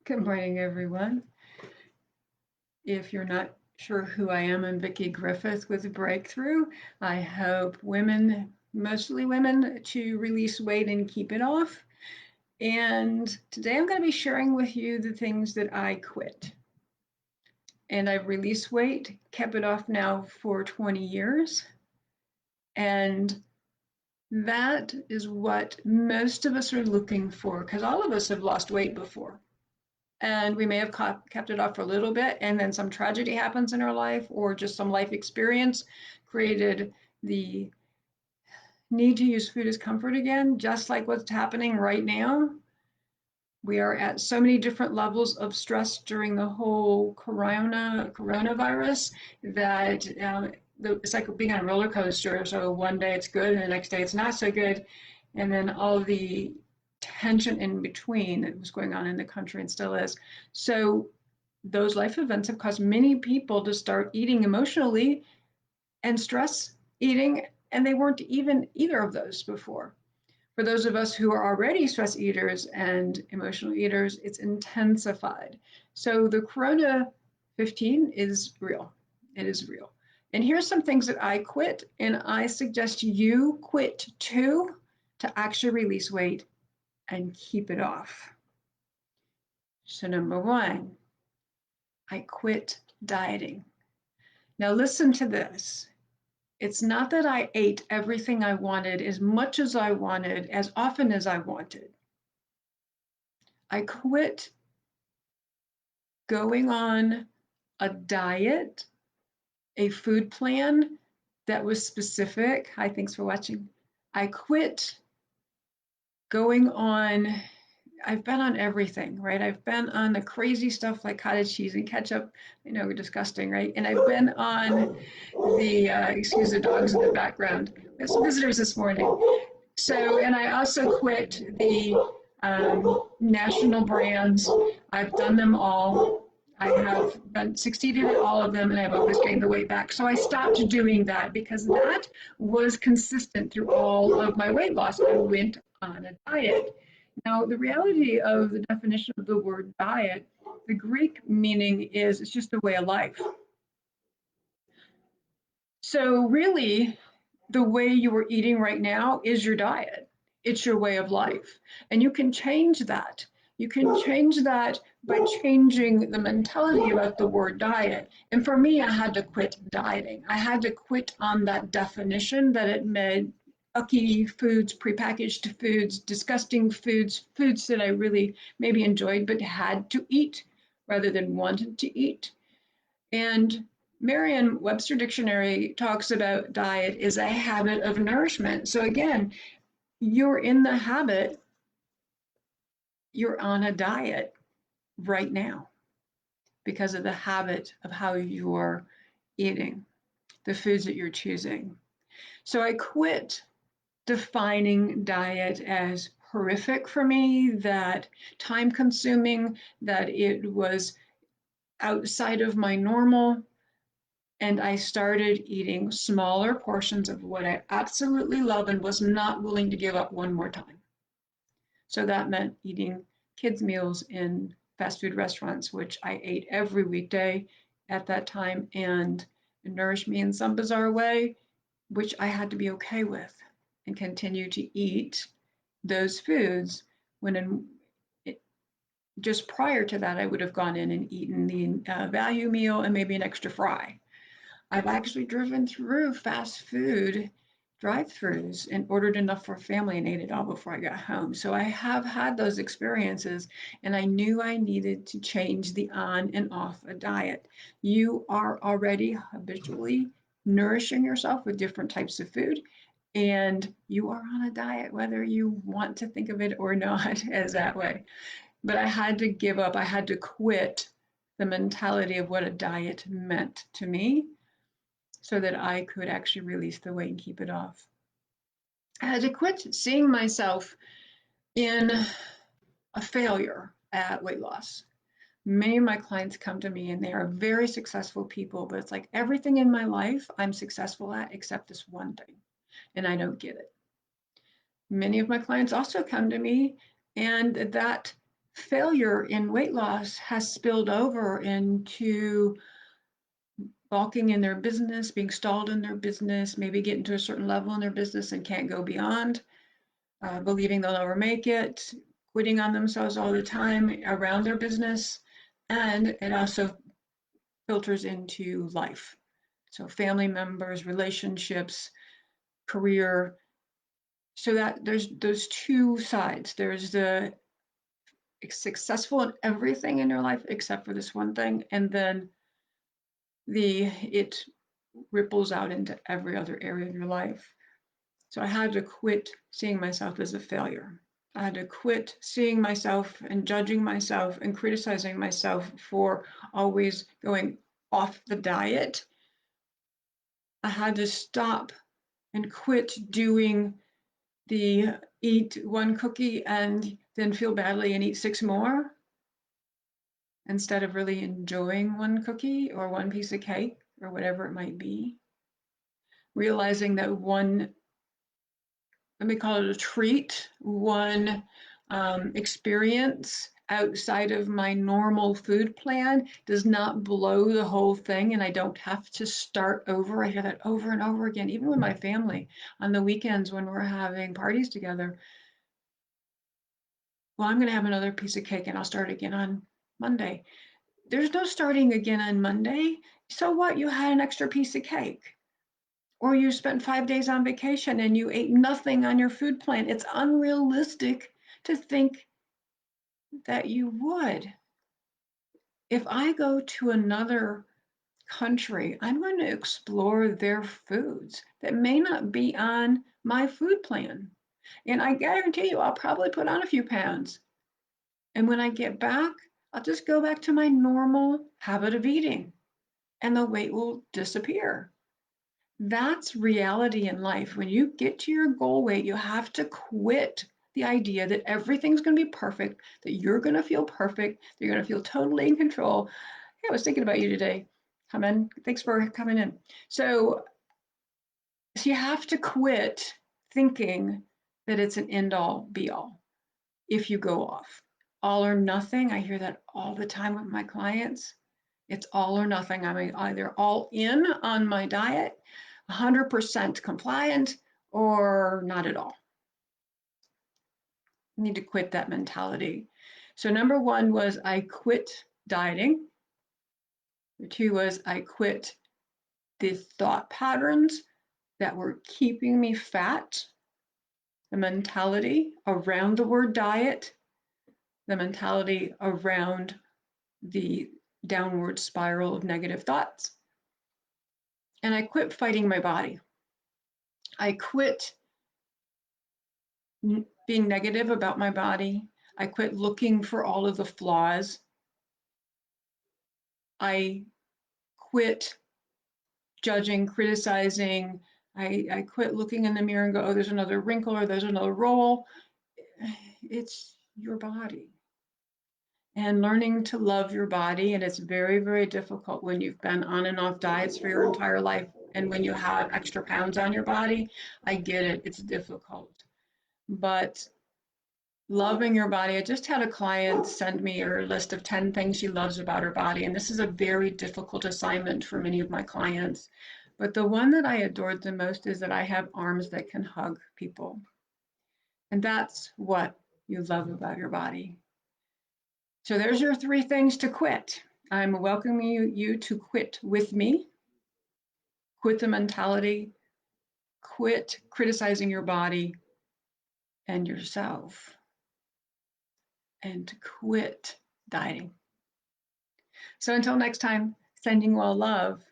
Good morning, everyone. If you're not sure who I am, I'm Vickie Griffith with Breakthrough. I help women, mostly women, to release weight and keep it off. And today I'm going to be sharing with you the things that I quit. And I've released weight, kept it off now for 20 years. And that is what most of us are looking for, because all of us have lost weight before. And we may have kept it off for a little bit, and then some tragedy happens in our life, or just some life experience created the need to use food as comfort again, just like what's happening right now. We are at so many different levels of stress during the whole coronavirus that it's like being on a roller coaster. So one day it's good, and the next day it's not so good, and then all the tension in between that was going on in the country and still is. So those life events have caused many people to start eating emotionally and stress eating, and they weren't even either of those before. For those of us who are already stress eaters and emotional eaters, it's intensified. So the Corona 15 is real. It is real. And here's some things that I quit, and I suggest you quit too to actually release weight and keep it off. So number one, I quit dieting. Now listen to this. It's not that I ate everything I wanted, as much as I wanted, as often as I wanted. I quit going on a diet, a food plan that was specific. Hi, thanks for watching. I quit going on, I've been on everything, right? I've been on the crazy stuff like cottage cheese and ketchup, disgusting, right? And I've been on the, excuse the dogs in the background. We have some visitors this morning. So, and I also quit the national brands. I've done them all. I have succeeded at all of them, and I've always gained the weight back. So I stopped doing that because that was consistent through all of my weight loss. I went on a diet. Now, the reality of the definition of the word diet, the Greek meaning is it's just a way of life. So really, the way you are eating right now is your diet. It's your way of life. And you can change that. You can change that by changing the mentality about the word diet. And for me, I had to quit dieting. I had to quit on that definition that it made ucky foods, prepackaged foods, disgusting foods, foods that I really maybe enjoyed but had to eat rather than wanted to eat. And Merriam-Webster Dictionary talks about diet is a habit of nourishment. So again, you're in the habit, you're on a diet right now because of the habit of how you're eating, the foods that you're choosing. So I quit defining diet as horrific for me, that time consuming, that it was outside of my normal. And I started eating smaller portions of what I absolutely love and was not willing to give up one more time. So that meant eating kids' meals in fast food restaurants, which I ate every weekday at that time, and it nourished me in some bizarre way, which I had to be okay with and continue to eat those foods when just prior to that, I would have gone in and eaten the value meal and maybe an extra fry. I've actually driven through fast food drive-throughs and ordered enough for a family and ate it all before I got home. So I have had those experiences, and I knew I needed to change the on and off a diet. You are already habitually nourishing yourself with different types of food, and you are on a diet, whether you want to think of it or not as that way. But I had to give up, I had to quit the mentality of what a diet meant to me so that I could actually release the weight and keep it off. I had to quit seeing myself in a failure at weight loss. Many of my clients come to me and they are very successful people, but it's like everything in my life I'm successful at except this one thing, and I don't get it. Many of my clients also come to me and that failure in weight loss has spilled over into balking in their business, being stalled in their business, maybe getting to a certain level in their business and can't go beyond, believing they'll never make it, quitting on themselves all the time around their business. And it also filters into life. So family members, relationships, career. So that there's those two sides. There's the successful in everything in your life except for this one thing, and then it ripples out into every other area of your life. So I had to quit seeing myself as a failure. I had to quit seeing myself and judging myself and criticizing myself for always going off the diet. I had to stop and quit doing the eat one cookie and then feel badly and eat 6 more instead of really enjoying one cookie or one piece of cake or whatever it might be. Realizing that one, let me call it a treat, one experience outside of my normal food plan does not blow the whole thing, and I don't have to start over. I hear that over and over again, even with my family on the weekends when we're having parties together. Well, I'm going to have another piece of cake and I'll start again on Monday. There's no starting again on Monday. So what? You had an extra piece of cake. Or you spent 5 days on vacation and you ate nothing on your food plan. It's unrealistic to think that you would. If I go to another country, I'm going to explore their foods that may not be on my food plan. And I guarantee you, I'll probably put on a few pounds. And when I get back, I'll just go back to my normal habit of eating and the weight will disappear. That's reality in life. When you get to your goal weight, you have to quit the idea that everything's going to be perfect, that you're going to feel perfect, that you're going to feel totally in control. Hey, I was thinking about you today. Come in. Thanks for coming in. So you have to quit thinking that it's an end all be all if you go off. All or nothing. I hear that all the time with my clients. It's all or nothing. I'm either all in on my diet, 100% compliant, or not at all. I need to quit that mentality. So number one was I quit dieting. Number two was I quit the thought patterns that were keeping me fat, the mentality around the word diet, the mentality around the downward spiral of negative thoughts. And I quit fighting my body. I quit being negative about my body. I quit looking for all of the flaws. I quit judging, criticizing. I quit looking in the mirror and go, oh, there's another wrinkle or there's another roll. It's your body. And learning to love your body. And it's very, very difficult when you've been on and off diets for your entire life. And when you have extra pounds on your body, I get it. It's difficult. But loving your body. I just had a client send me her list of 10 things she loves about her body. And this is a very difficult assignment for many of my clients. But the one that I adored the most is that I have arms that can hug people. And that's what you love about your body. So there's your 3 things to quit. I'm welcoming you to quit with me. Quit the mentality. Quit criticizing your body and yourself. And to quit dieting. So until next time, sending well love.